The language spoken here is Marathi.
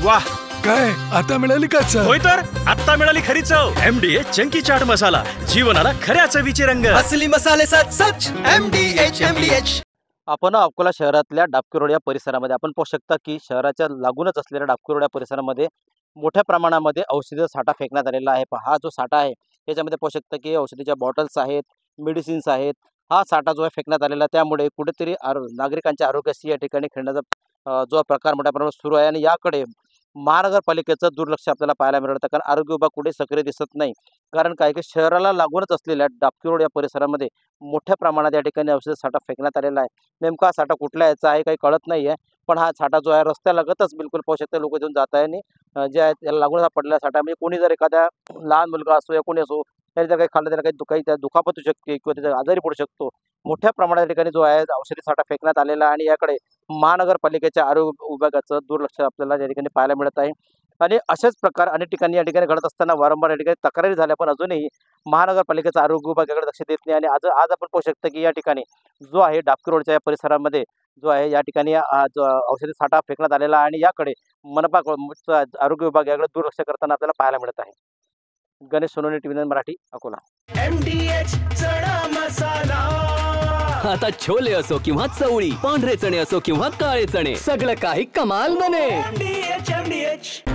वाह, काय आता मिळाली का चव? होय तर आता मिळाली खरी चव. MDH चंकी चाट मसाला, जीवनाला खऱ्या चवीचे रंग. असली मसाले सच MDH. आपण अकोला शहरातल्या डाबकी या परिसरामध्ये आपण पाहू शकता की शहराच्या लागूनच असलेल्या डाबकी या परिसरामध्ये मोठ्या प्रमाणामध्ये औषधी साठा फेकण्यात आलेला आहे. हा जो साठा आहे याच्यामध्ये पाहू शकता की औषधीच्या बॉटल्स आहेत, मेडिसिन्स आहेत. हा साठा जो आहे फेकण्यात आलेला, त्यामुळे कुठेतरी नागरिकांच्या आरोग्याशी या ठिकाणी खेळण्याचा जो प्रकार मोठ्या प्रमाणात सुरू आहे आणि याकडे महानगरपालिकेचं दुर्लक्ष आपल्याला पाहायला मिळतं. कारण आरोग्य विभाग कुठे सक्रिय दिसत नाही. कारण काय की शहराला लागूनच असलेल्या डाबकी रोड या परिसरामध्ये मोठ्या प्रमाणात या ठिकाणी औषध साठा फेकण्यात आलेला आहे. नेमका हा साठा कुठला याचा आहे काही कळत नाही आहे. पण हा साठा जो आहे रस्त्यालगतच बिलकुल पाहू शकता लोक इथून जात आहे आणि जे आहे त्याला लागून पडलेला साठा म्हणजे कोणी जर एखाद्या लहान मुलगा असो या कोणी असो त्याने जर काही खाल्लं त्याला काही दुखापत होऊ शकते किंवा त्याचा आजारी पडू शकतो. मोठ्या प्रमाणात या ठिकाणी जो आहे औषधी साठा फेकण्यात आलेला आणि याकडे महानगरपालिकेच्या आरोग्य विभागाचं दुर्लक्ष आपल्याला या ठिकाणी पाहायला मिळत आहे. आणि असेच प्रकार अनेक ठिकाणी या ठिकाणी घडत असताना वारंवार या ठिकाणी तक्रारी झाल्या, पण अजूनही महानगरपालिकेचा आरोग्य विभाग याकडे लक्ष देत नाही. आणि आज आपण पाहू शकता की या ठिकाणी जो आहे डाबकी रोडच्या या परिसरामध्ये जो आहे या ठिकाणी औषधी साठा फेकण्यात आलेला आणि याकडे मनपा आरोग्य विभाग याकडे दुर्लक्ष करताना आपल्याला पाहायला मिळत आहे. गणेश सोनवणे, TV9 मराठी, अकोला. MDH चणा मसाला. आता छोले असो किंवा चवळी, पांढरे चणे असो किंवा काळे चणे, सगळं काही कमाल बने. MDH